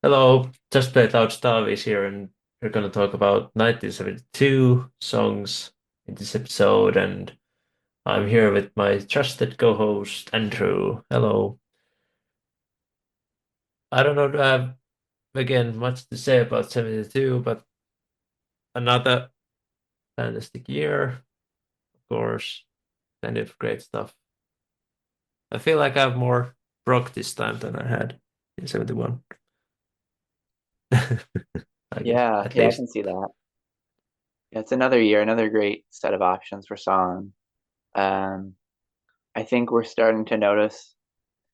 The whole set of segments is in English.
Hello, Just Played Loud Taavi is here, and we're going to talk about 1972 songs in this episode. And I'm here with my trusted co-host, Andrew. Hello. I don't know if I have, again, much to say about 72, but another fantastic year, of course, plenty of great stuff. I feel like I have more rock this time than I had in 71. I guess, Yeah, at yeah, I least. can see that. Yeah, it's another year, another great set of options for song. Um, I think we're starting to notice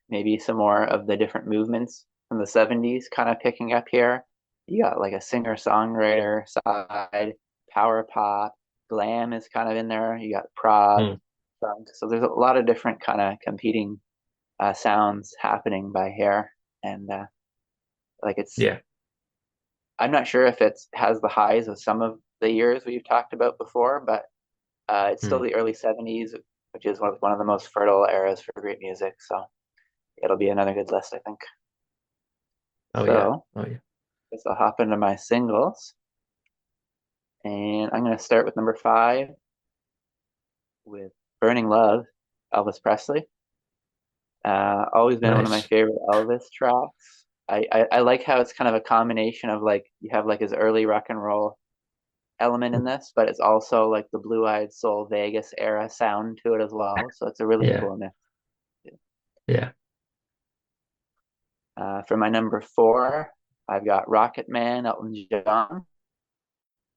maybe some more of the different movements from the 70s kind of picking up here. You got like a singer-songwriter side, power pop, glam is kind of in there. You got prog, Hmm. funk. So there's a lot of different kind of competing sounds happening by here. And like it's Yeah. I'm not sure if it has the highs of some of the years we've talked about before, but it's still Hmm. the early 70s, which is one of the most fertile eras for great music. So it'll be another good list, I think. Oh, yeah. So Oh, yeah. I guess I'll hop into my singles, and I'm going to start with number five with Burning Love, Elvis Presley. Always been one of my Nice. favorite Elvis tracks. I like how it's kind of a combination of like you have like his early rock and roll element in this, but it's also like the Blue-Eyed Soul Vegas era sound to it as well. So it's a really Yeah. cool mix. Yeah. For my number four, I've got Rocket Man, Elton John.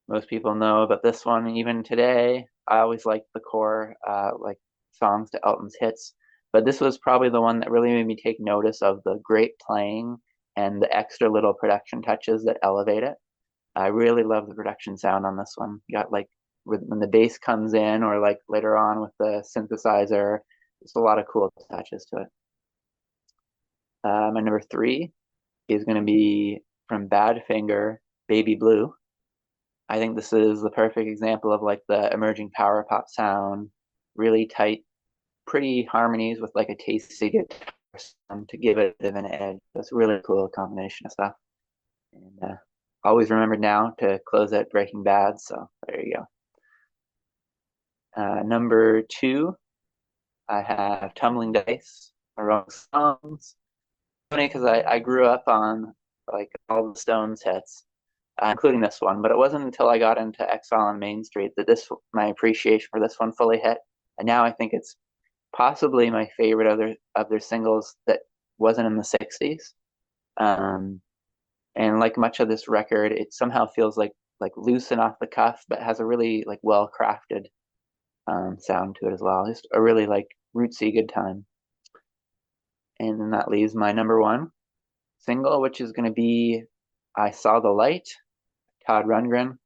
Most people know about this one even today. I always liked the core like songs to Elton's hits, but this was probably the one that really made me take notice of the great playing and the extra little production touches that elevate it. I really love the production sound on this one. You got like when the bass comes in, or like later on with the synthesizer, just a lot of cool touches to it. My number three is going to be from Badfinger, Baby Blue. I think this is the perfect example of like the emerging power pop sound, really tight, pretty harmonies with like a tasty guitar sound to give it a bit of an edge. That's a really cool combination of stuff. And always remembered now to close out Breaking Bad. So there you go. Number two, I have Tumbling Dice, my Rolling Stones. Funny because I grew up on like all the Stones hits, including this one, but it wasn't until I got into Exile on Main Street that this my appreciation for this one fully hit. And now I think it's possibly my favorite of their singles that wasn't in the 60s. Um, and like much of this record, it somehow feels like loose and off the cuff, but has a really like well crafted sound to it as well. Just a really like rootsy good time. And then that leaves my number one single, which is going to be "I Saw the Light," Todd Rundgren.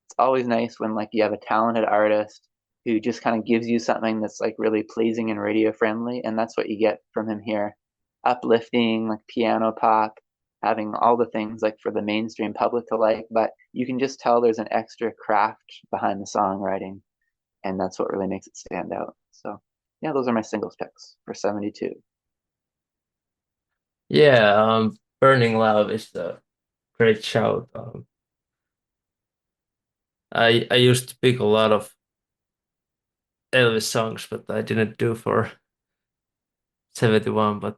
It's always nice when like you have a talented artist who just kind of gives you something that's like really pleasing and radio friendly, and that's what you get from him here. Uplifting, like piano pop, having all the things like for the mainstream public to like, but you can just tell there's an extra craft behind the songwriting, and that's what really makes it stand out. So yeah, those are my singles picks for 72. Yeah, Burning Love is a great shout. I used to pick a lot of Elvis songs, but I didn't do for 71, but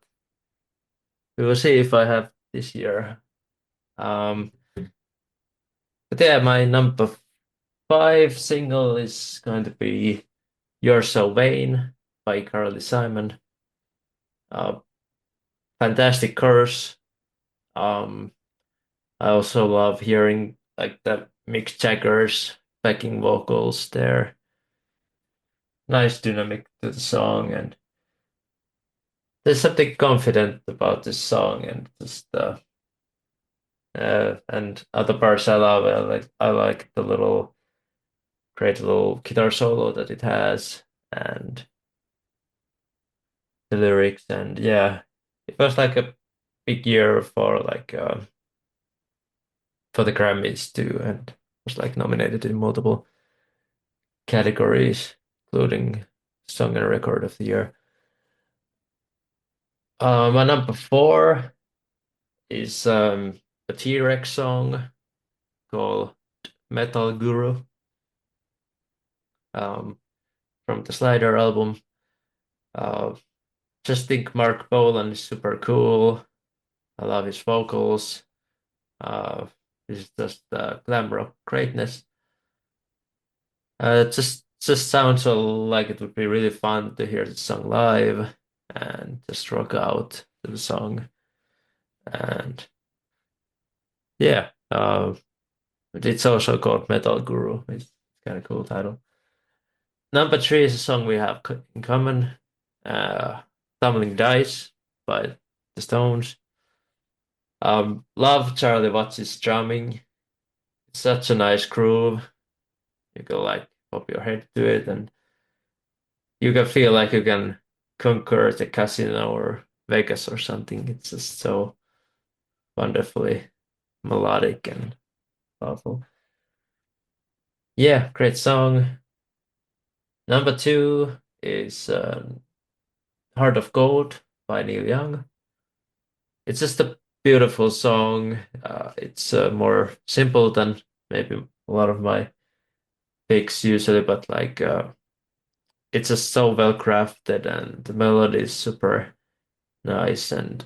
we will see if I have this year. Um, but yeah, my number five single is going to be You're So Vain by Carly Simon. Uh, Fantastic chorus. Um, I also love hearing like the Mick Jagger's backing vocals there. Nice dynamic to the song, and there's something confident about this song, and just and other parts I love. I like the little great little guitar solo that it has, and the lyrics, and yeah, it was like a big year for like for the Grammys too, and was like nominated in multiple categories, including Song and Record of the Year. My number four is a T-Rex song called Metal Guru um, from the Slider album. Uh, just think Mark Bolan is super cool. I love his vocals. Uh, it's just glam rock greatness. It just sounds so like it would be really fun to hear the song live and just rock out to the song. And yeah, but it's also called Metal Guru. It's kind of cool title. Number three is a song we have in common. Uh, Tumbling Dice by the Stones. Love Charlie Watts' drumming. It's such a nice groove. You can like pop your head to it, and you can feel like you can conquer the casino or Vegas or something. It's just so wonderfully melodic and powerful. Yeah, great song. Number two is Heart of Gold by Neil Young. It's just a beautiful song. It's more simple than maybe a lot of my picks usually, but like it's just so well crafted and the melody is super nice. And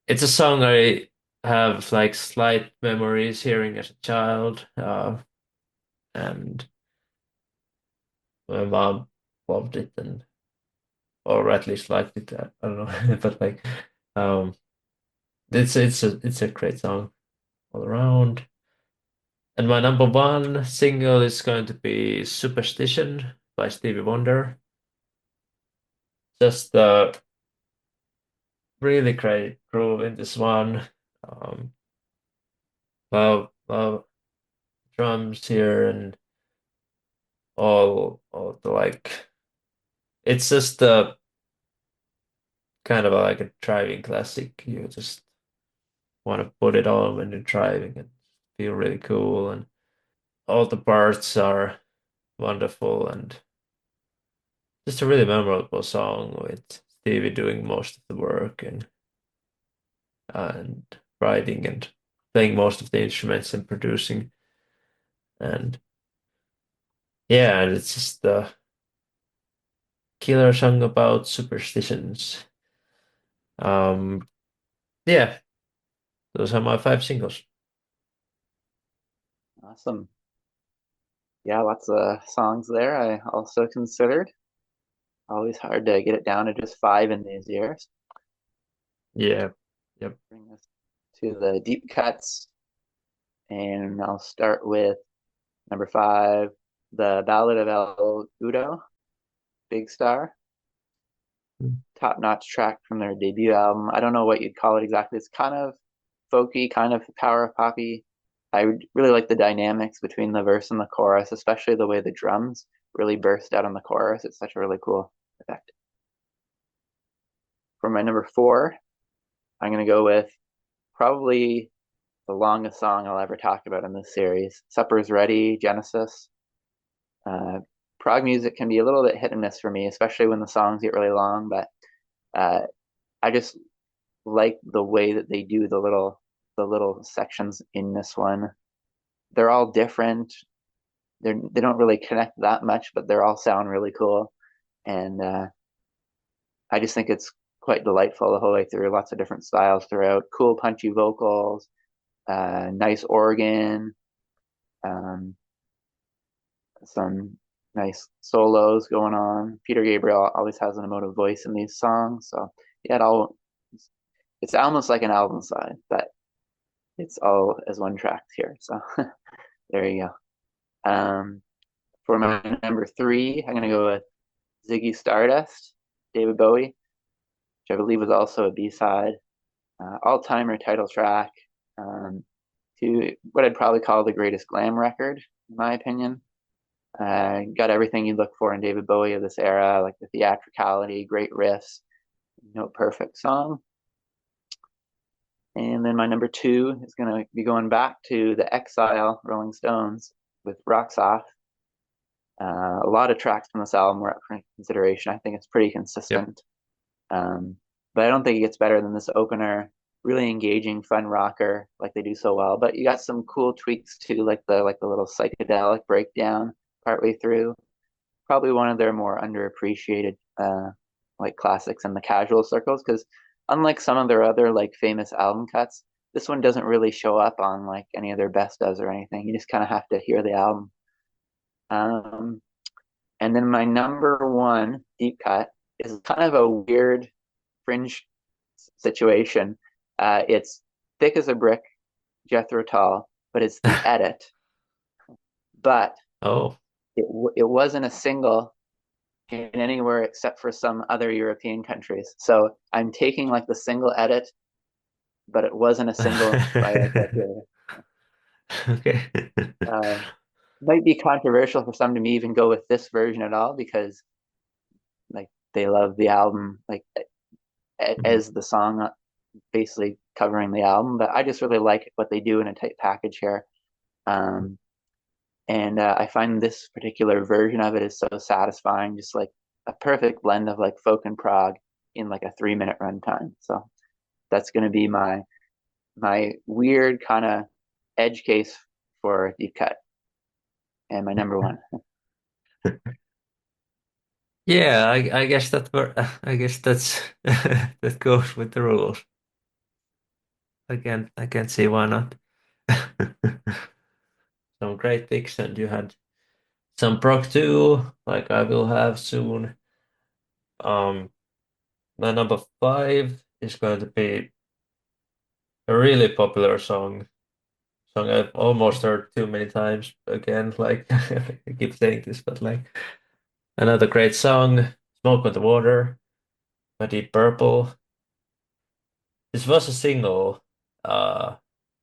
it's a song I have like slight memories hearing as a child. And my mom loved it and or at least liked it. I don't know, but like um, it's a great song all around. And my number one single is going to be Superstition by Stevie Wonder. Just really great groove in this one. Um, love drums here and all the like. It's just kind of like a driving classic. You just want to put it on when you're driving and feel really cool. And all the parts are wonderful and just a really memorable song with Stevie doing most of the work and writing and playing most of the instruments and producing. And yeah, and it's just a killer song about superstitions. Um, yeah, those are my five singles. Awesome. Yeah, lots of songs there. I also considered. Always hard to get it down to just five in these years. Yeah, yep. Bring us to the deep cuts, and I'll start with number five, The Ballad of El Udo, Big Star. Top-notch track from their debut album. I don't know what you'd call it exactly. It's kind of folky, kind of power poppy. I really like the dynamics between the verse and the chorus, especially the way the drums really burst out on the chorus. It's such a really cool effect. For my number four, I'm going to go with probably the longest song I'll ever talk about in this series. Supper's Ready, Genesis. Uh, prog music can be a little bit hit and miss for me, especially when the songs get really long, but uh, I just like the way that they do the little sections in this one. They're all different. They don't really connect that much, but they all sound really cool. And I just think it's quite delightful the whole way through. Lots of different styles throughout. Cool, punchy vocals, nice organ, um, some nice solos going on. Peter Gabriel always has an emotive voice in these songs, so yeah, it's almost like an album side, but it's all as one track here. So there you go. For my number three, I'm gonna go with Ziggy Stardust, David Bowie, which I believe was also a B-side, all-timer title track, um, to what I'd probably call the greatest glam record, in my opinion. Got everything you look for in David Bowie of this era, like the theatricality, great riffs, no perfect song. And then my number two is going to be going back to the Exile Rolling Stones with Rocks Off. A lot of tracks from this album were up for consideration. I think it's pretty Yep. consistent. But I don't think it gets better than this opener really engaging, fun rocker like they do so well. But you got some cool tweaks too, like the little psychedelic breakdown partway through. Probably one of their more underappreciated like classics in the casual circles because unlike some of their other like famous album cuts, this one doesn't really show up on like any of their best ofs or anything. You just kind of have to hear the album. Um, and then my number one deep cut is kind of a weird fringe situation. It's Thick as a Brick, Jethro Tull, but it's the edit. But Oh. it wasn't a single in anywhere except for some other European countries. So I'm taking like the single edit, but it wasn't a single by like Okay. uh, might be controversial for some to me even go with this version at all because like they love the album like Mhm. as the song basically covering the album. But I just really like what they do in a tight package here. Um, and I find this particular version of it is so satisfying, just like a perfect blend of like folk and prog in like a 3 minute runtime. So that's going to be my weird kind of edge case for deep cut and my number one. Yeah, I guess I guess that's that goes with the rules. I can't see why not. Some great picks, and you had some prog too, like I will have soon. Um, my number five is going to be a really popular song I've almost heard too many times again. Like I keep saying this, but like another great song, "Smoke on the Water" by Deep Purple. This was a single, uh,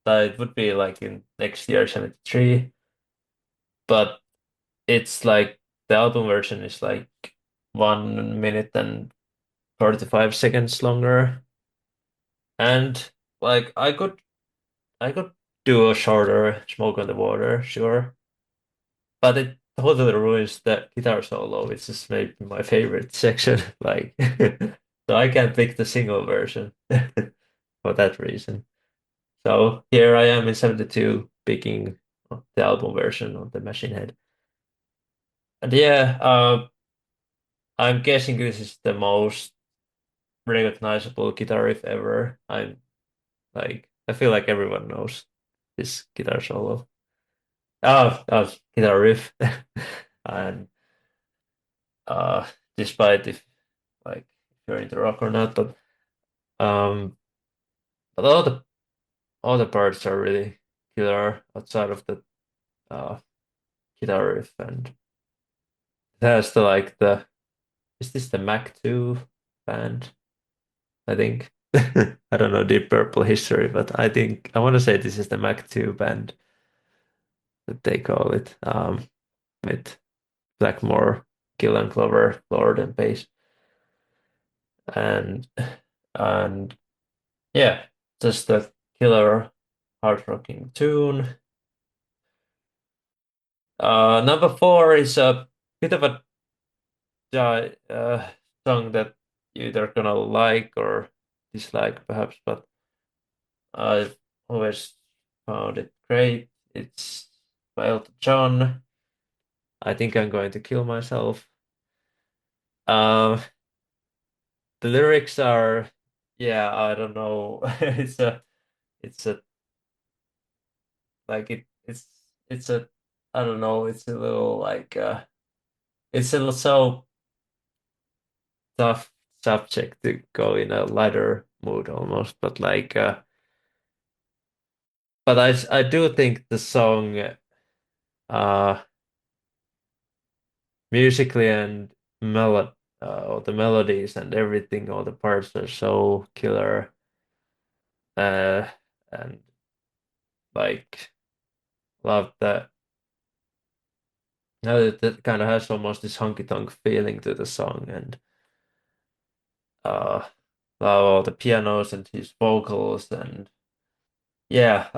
that it would be like in next year, 73, but it's like the album version is like 1 minute and 45 seconds longer. And like I could do a shorter Smoke on the Water, sure. But it totally ruins the guitar solo, which is maybe my favorite section. Like so I can't pick the single version for that reason. So here I am in 72 picking the album version of the Machine Head. And yeah, I'm guessing this is the most recognizable guitar riff ever. I feel like everyone knows this guitar solo. Guitar riff. And uh, despite if like if you're into rock or not, um, but all the parts are really killer outside of the uh guitar riff, and it has the like the is this the Mac 2 band? I think. I don't know Deep Purple history, but I think I want to say this is the Mac 2 band that they call it. With Blackmore, Gillan Clover, Lord, and bass, and and yeah, just a killer hard rocking tune. Number four is a bit of a song that you either gonna like or dislike, perhaps, but I've always found it great. It's by Elton John. I think I'm going to kill myself. Uh, the lyrics are, yeah, I don't know. It's a like it's a, I don't know. It's a little like, it's a little so tough subject to go in a lighter mood almost, but like, but I do think the song, uh, musically and all the melodies and everything, all the parts are so killer. Uh, and like love that. Now that kind of has almost this honky tonk feeling to the song, and uh, love all the pianos and his vocals, and yeah,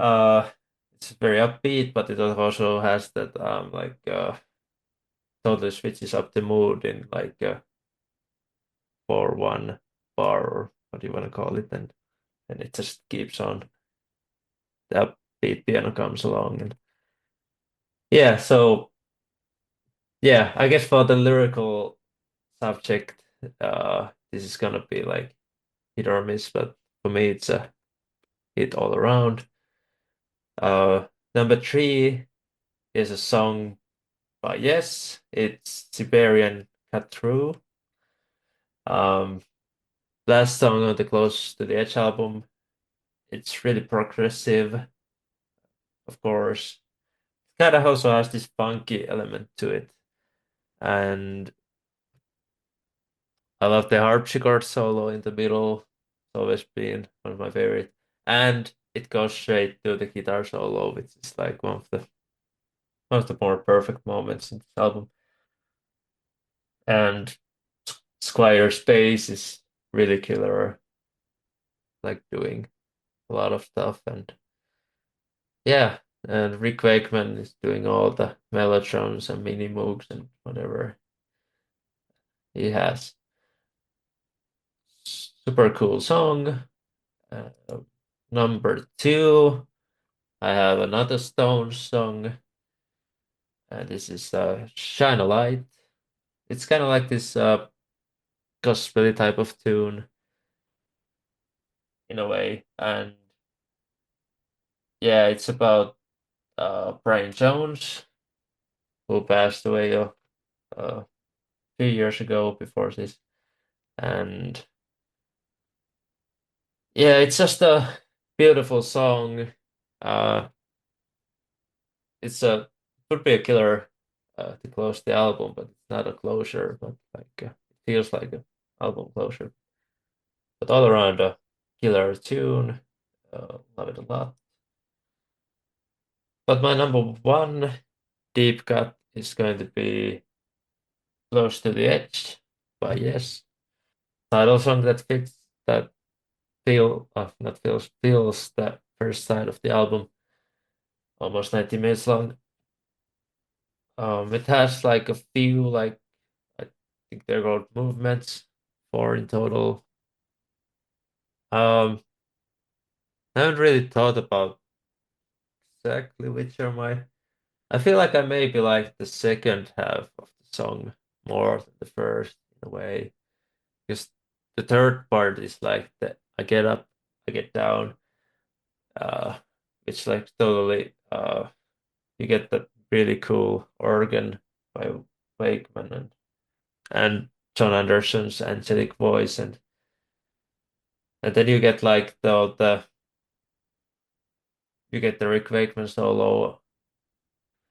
it's very upbeat, but it also has that like totally switches up the mood in like 4/1 bar, or what do you want to call it then. and it just keeps on. That beat piano comes along, and yeah, so yeah, I guess for the lyrical subject, this is gonna be like hit or miss, but for me, it's a hit all around. Number three is a song by Yes, it's Siberian Cut Through. Um, last song on the Close to the Edge album. It's really progressive, of course. Kind of also has this funky element to it. And I love the harpsichord solo in the middle. It's always been one of my favorite. And it goes straight to the guitar solo, which is like one of the more perfect moments in this album. And Squire's bass is really killer, like doing a lot of stuff. And yeah, and Rick Wakeman is doing all the mellotrons and mini moogs and whatever he has. Super cool song. Uh, number two, I have another Stones song. This is Shine a Light. It's kind of like this gospel type of tune in a way. And yeah, it's about Brian Jones, who passed away a few years ago before this. And yeah, it's just a beautiful song. Uh, it's a would be a killer to close the album, but it's not a closure. But like it feels like a album closure. But all around a killer tune. Love it a lot. But my number one deep cut is going to be "Close to the Edge" by Yes. Title song that fits that not feels that first side of the album. Almost 90 minutes long. It has like a few like I think they're called movements, four in total. Um, I haven't really thought about exactly which are my. I feel like I maybe like the second half of the song more than the first in a way, because the third part is like the I get up, I get down. Uh, it's like totally. You get that really cool organ by Wakeman and John Anderson's angelic voice and then you get like the you get the Rick Wakeman solo,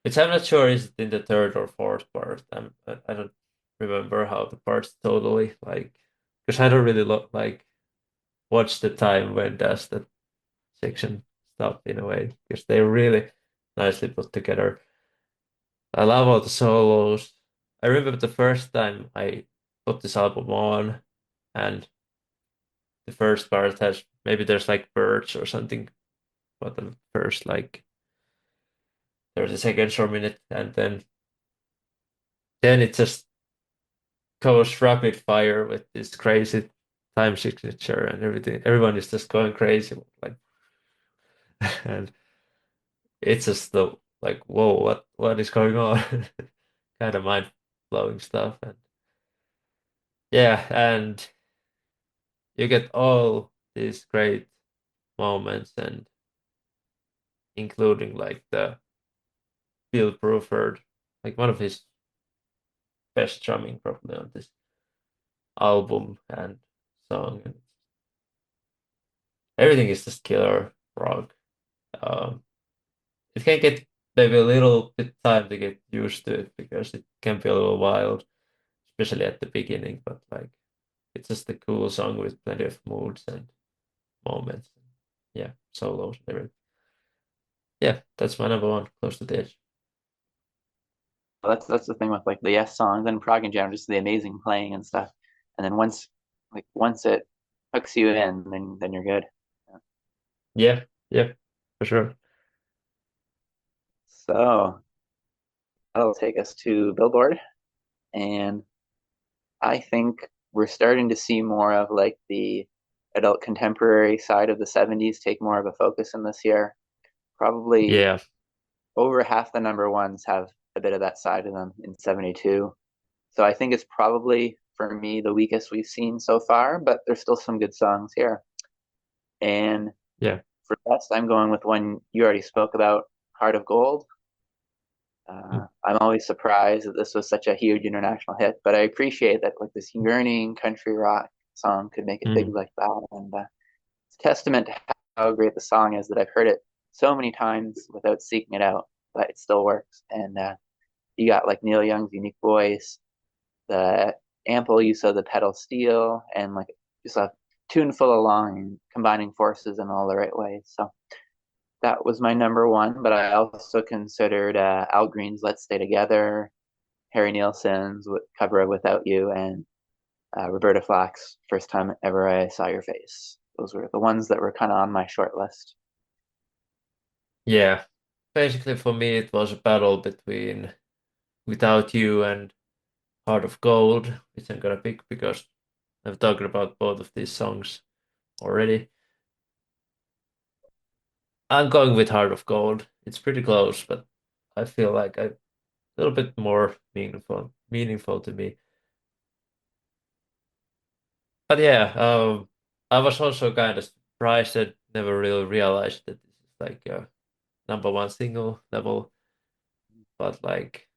which I'm not sure is it in the third or fourth part. I don't remember how the parts totally like because I don't really look like watch the time when does that section stop in a way because they're really nicely put together. I love all the solos. I remember the first time I put this album on and the first part has maybe there's like birds or something, but the first like 30 seconds or minute, and then it just goes rapid fire with this crazy time signature and everything. Everyone is just going crazy, like, and it's just the like, whoa, what is going on? Kind of mind blowing stuff, and yeah, and you get all these great moments, and including like the Bill Bruford, like one of his best drumming probably on this album and song. And everything is just killer rock. Um, it can get maybe a little bit time to get used to it because it can be a little wild, especially at the beginning. But like, it's just a cool song with plenty of moods and moments. Yeah, solos and everything. Yeah, that's my number one, Close to the Edge. That's the thing with like the Yes songs and prog in general, just the amazing playing and stuff. And then once it hooks you in, then you're good. Yeah. Yeah, yeah, for sure. So that'll take us to Billboard, and I think we're starting to see more of like the adult contemporary side of the 70s take more of a focus in this year. Probably Yeah, over half the number ones have a bit of that side of them in 72. So I think it's probably for me the weakest we've seen so far, but there's still some good songs here. And yeah. for best, I'm going with one you already spoke about, Heart of Gold. I'm always surprised that this was such a huge international hit, but I appreciate that like this yearning country rock song could make it big Mm. like that. And it's a testament to how great the song is that I've heard it so many times without seeking it out, but it still works. And you got like Neil Young's unique voice, the ample use of the pedal steel, and like just a tuneful along, combining forces in all the right ways. So that was my number one, but I also considered Al Green's "Let's Stay Together," Harry Nilsson's cover of "Without You," and Roberta Flack's "First Time Ever I Saw Your Face." Those were the ones that were kind of on my short list. Yeah. Basically, for me, it was a battle between Without You and Heart of Gold, which I'm gonna pick because I've talked about both of these songs already. I'm going with Heart of Gold. It's pretty close, but I feel like a little bit more meaningful to me. But yeah, I was also kind of surprised that never really realized that this is like a number one single level, but like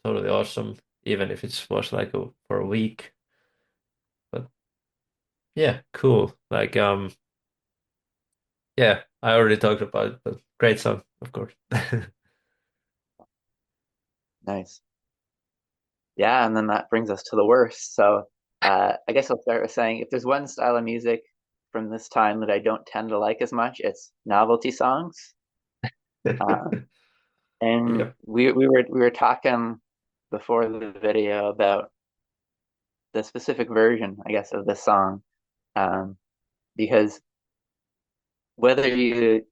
totally awesome, even if it was like for a week. But yeah, cool. Like yeah, I already talked about it, but great song, of course. Nice. Yeah, and then that brings us to the worst. So I guess I'll start with saying if there's one style of music from this time that I don't tend to like as much, it's novelty songs. Uh, and Yep. we were talking before the video about the specific version, I guess, of this song. Um, because whether you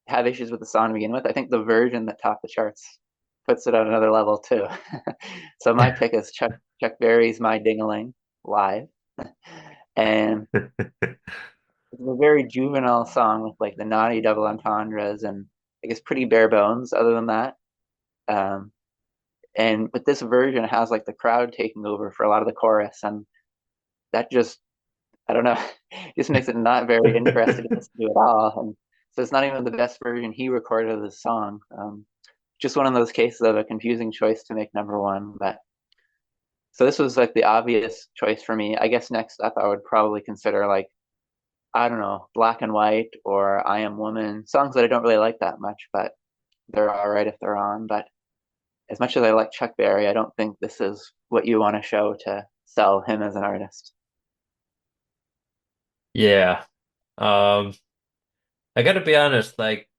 have issues with the song to begin with, I think the version that topped the charts puts it on another level too. So my pick is Chuck Berry's "My Ding-a-Ling" live, and it's a very juvenile song with like the naughty double entendres and I guess pretty bare bones. Other than that, um, and but this version has like the crowd taking over for a lot of the chorus, and that just I don't know, just makes it not very interesting to listen to at all. And so it's not even the best version he recorded of the song. Just one of those cases of a confusing choice to make number one. But so this was like the obvious choice for me. I guess next up I would probably consider like I don't know, Black and White or I Am Woman, songs that I don't really like that much, but they're all right if they're on. But as much as I like Chuck Berry, I don't think this is what you want to show to sell him as an artist. Yeah. Um, I gotta be honest, like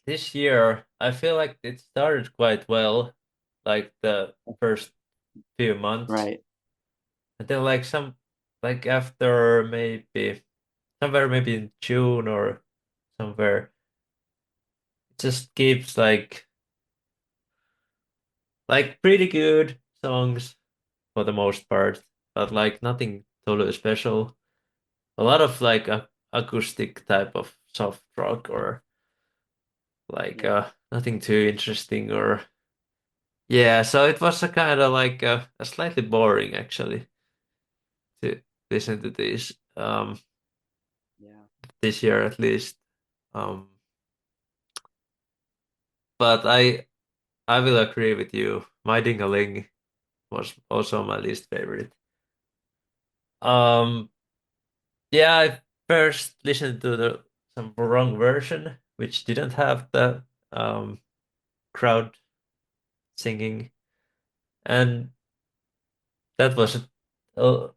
this year, I feel like it started quite well, like the first few months. Right. And then like after maybe somewhere maybe in June or somewhere, it just keeps like pretty good songs for the most part, but like nothing totally special. A lot of like a acoustic type of soft rock or like Yeah. nothing too interesting or yeah, so it was a kind of like a slightly boring actually to listen to Yeah. this year at least. Um, but I will agree with you. My Ding-a-Ling was also my least favorite. Um, yeah, I first listened to the some wrong version, which didn't have the um crowd singing, and that was a,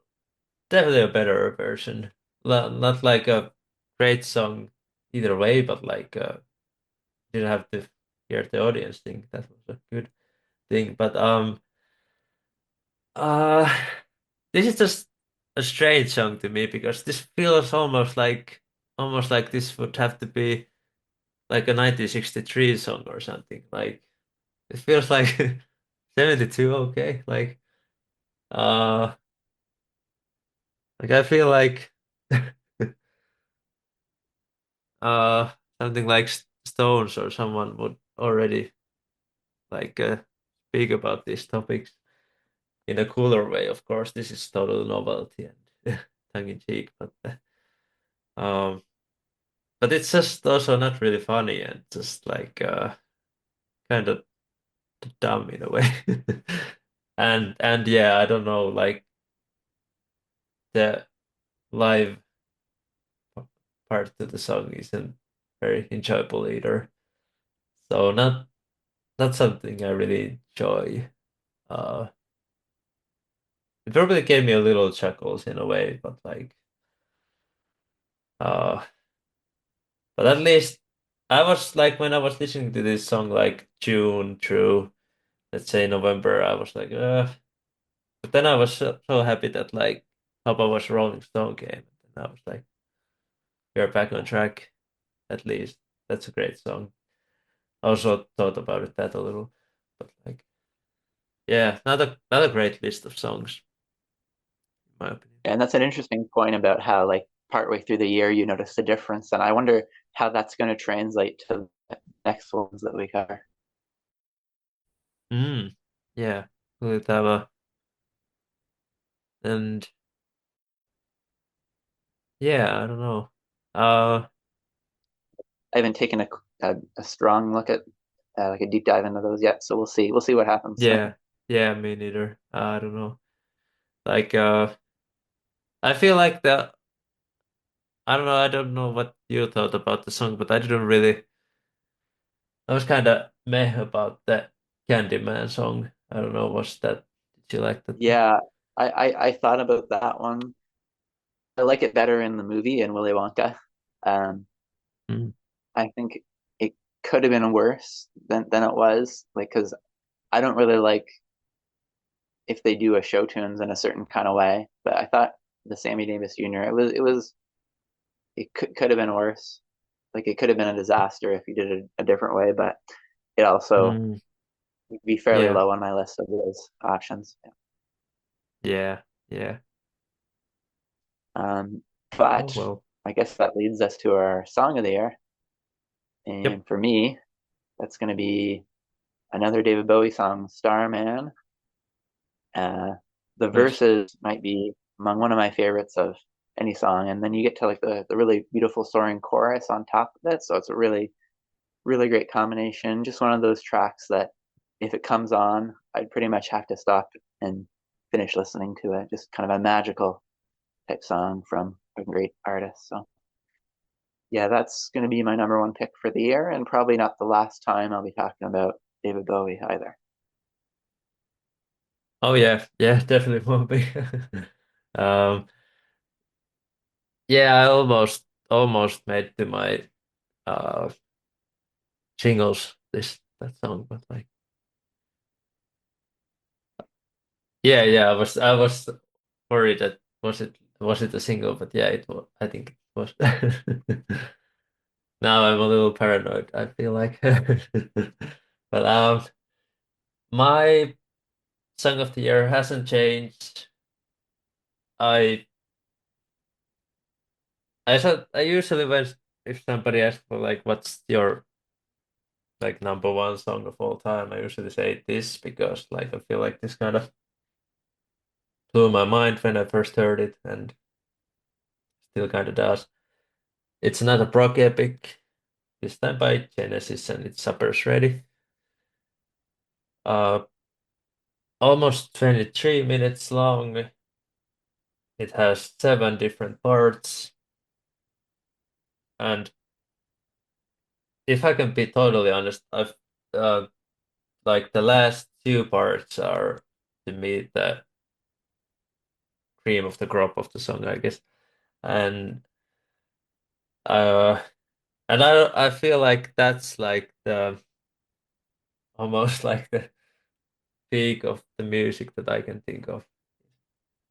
definitely a better version. Not like a great song either way, but like didn't have to hear the audience sing. That was a good thing. But uh this is just a strange song to me because this feels almost like this would have to be like a 1963 song or something. Like it feels like 72, okay? Like uh Like I feel like uh something like Stones or someone would already like speak about these topics in a cooler way. Of course, this is total novelty and tongue in cheek, um, but it's just also not really funny and just like kind of dumb in a way. And yeah, I don't know, like the live part of the song isn't very enjoyable either. So not something I really enjoy. Uh, it probably gave me a little chuckles in a way, uh, but at least I was like when I was listening to this song like June through let's say November, I was like, but then I was so happy that like Papa Was Rolling Stone came, and I was like, we're back on track at least. That's a great song. I also thought about it that a little, but like, yeah, not a great list of songs, in my opinion. And that's an interesting point about how, like, partway through the year, you notice the difference. And I wonder how that's going to translate to the next ones that we cover. Mm, yeah, Lily Tava, and yeah, I don't know. Uh, I haven't taken a strong look at like a deep dive into those yet. So we'll see. We'll see what happens. yeah, yeah, me neither. I don't know. Like, I feel like I don't know. I don't know what you thought about the song, but I didn't really. I was kind of meh about the Candyman song. I don't know. Was that? Did you like that one? Yeah, I thought about that one. I like it better in the movie in Willy Wonka. Um, Mm, I think it could have been worse than it was. Like, because I don't really like if they do a show tunes in a certain kind of way. But I thought the Sammy Davis Jr. It could have been worse. Like it could have been a disaster if you did it a different way. But it also mm, would be fairly yeah, low on my list of those options. yeah, yeah. Um, Oh but well. I guess that leads us to our song of the year. Yep. And for me, that's going to be another David Bowie song, Starman. Uh, the Nice. verses might be among one of my favorites of any song, and then you get to like the really beautiful soaring chorus on top of it. So it's a really great combination. Just one of those tracks that if it comes on, I'd pretty much have to stop and finish listening to it. Just kind of a magical type song from a great artist. So yeah, that's going to be my number one pick for the year, and probably not the last time I'll be talking about David Bowie either. Oh yeah, yeah, definitely won't be. Um, yeah, I almost made to my uh jingles this that song, but like, yeah, I was worried that was it a single, but yeah, it was. I think it was. Now I'm a little paranoid. I feel like, but my song of the year hasn't changed. I I usually when if somebody asks for like what's your like number one song of all time, I usually say this because like I feel like this kind of blew my mind when I first heard it and still kind of does. It's not a prog epic, this time by Genesis and it's Supper's Ready. Uh, almost 23 minutes long. It has seven different parts, and if I can be totally honest, I've uh, like the last two parts are to me the cream of the crop of the song, I guess. And uh, and I feel like that's like the almost like the peak of the music that I can think of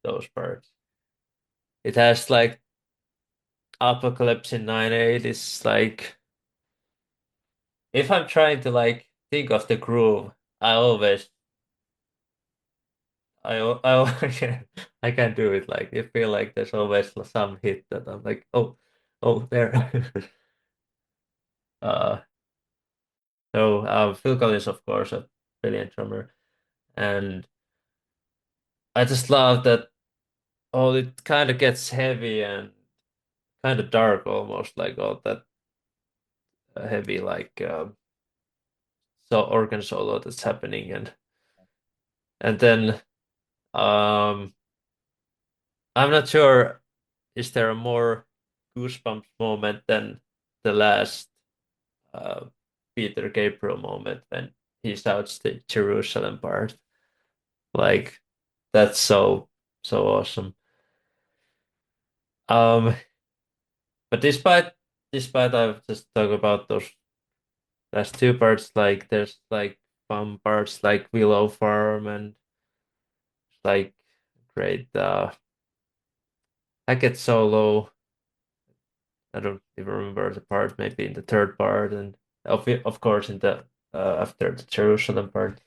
those parts. It has like Apocalypse in 9/8 is like if I'm trying to like think of the groove, I always I can't do it. Like I feel like there's always some hit that I'm like, oh there. uh so Phil Collins, of course, a brilliant drummer, and I just love that. Oh, it kind of gets heavy and kind of dark, almost like all that heavy like so organ solo that's happening, and then um I'm not sure, is there a more goosebumps moment than the last uh, Peter Gabriel moment when he shouts the Jerusalem part. Like that's so awesome. Um, but despite I've just talked about those last two parts, like there's like fun parts like Willow Farm and like great Hackett solo. I don't even remember the part, maybe in the third part, and of course in the after the Jerusalem part.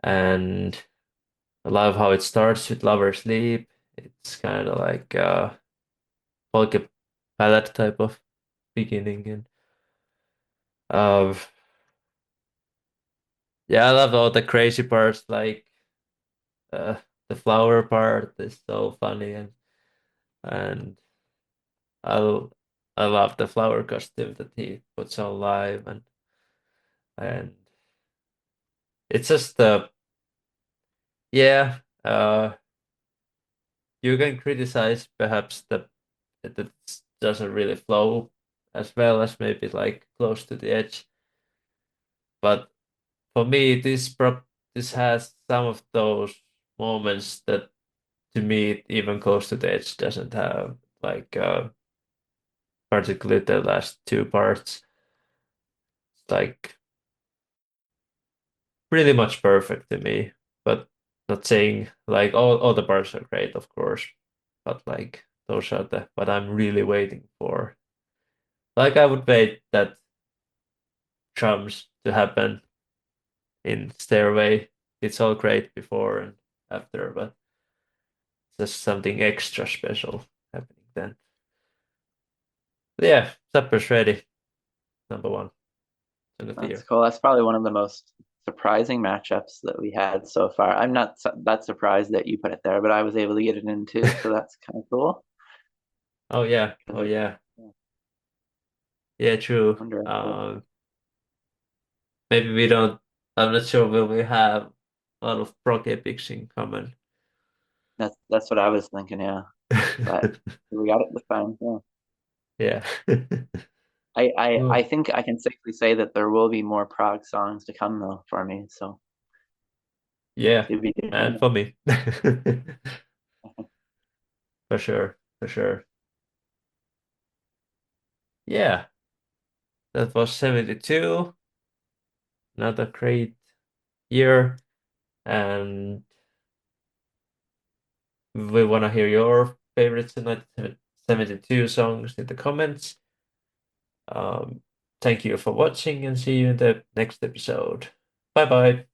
And I love how it starts with Lover Sleep. It's kind of like polka ballad type of beginning, and uh, yeah, I love all the crazy parts, like uh, the flower part is so funny, and I I love the flower costume that he puts on live, and it's just yeah, you can criticize perhaps that it doesn't really flow as well as maybe like close to the edge. But for me, this has some of those moments that to me even close to the edge doesn't have, like particularly the last two parts. It's like pretty much perfect to me. But not saying like all the parts are great, of course. But like those are the what I'm really waiting for. Like I would wait that drums to happen in Stairway. It's all great before and after, but just something extra special happening then. But yeah, supper's ready. Number one song of the That's year. cool. That's probably one of the most surprising matchups that we had so far. I'm not that surprised that you put it there, but I was able to get it in too, so that's kind of cool. Oh yeah, oh 'Cause yeah, yeah, yeah, true. wonder. Maybe we don't. I'm not sure will we have a lot of prog epics in common. That's what I was thinking, yeah. But we got it this time. Yeah. Yeah. I Oh, think I can safely say that there will be more prog songs to come though for me. So yeah, to be and determined. for me, for sure, for sure. Yeah, that was 72. Another great year, and we want to hear your favorites in 1972 songs in the comments. Um, Thank you for watching and see you in the next episode. Bye bye.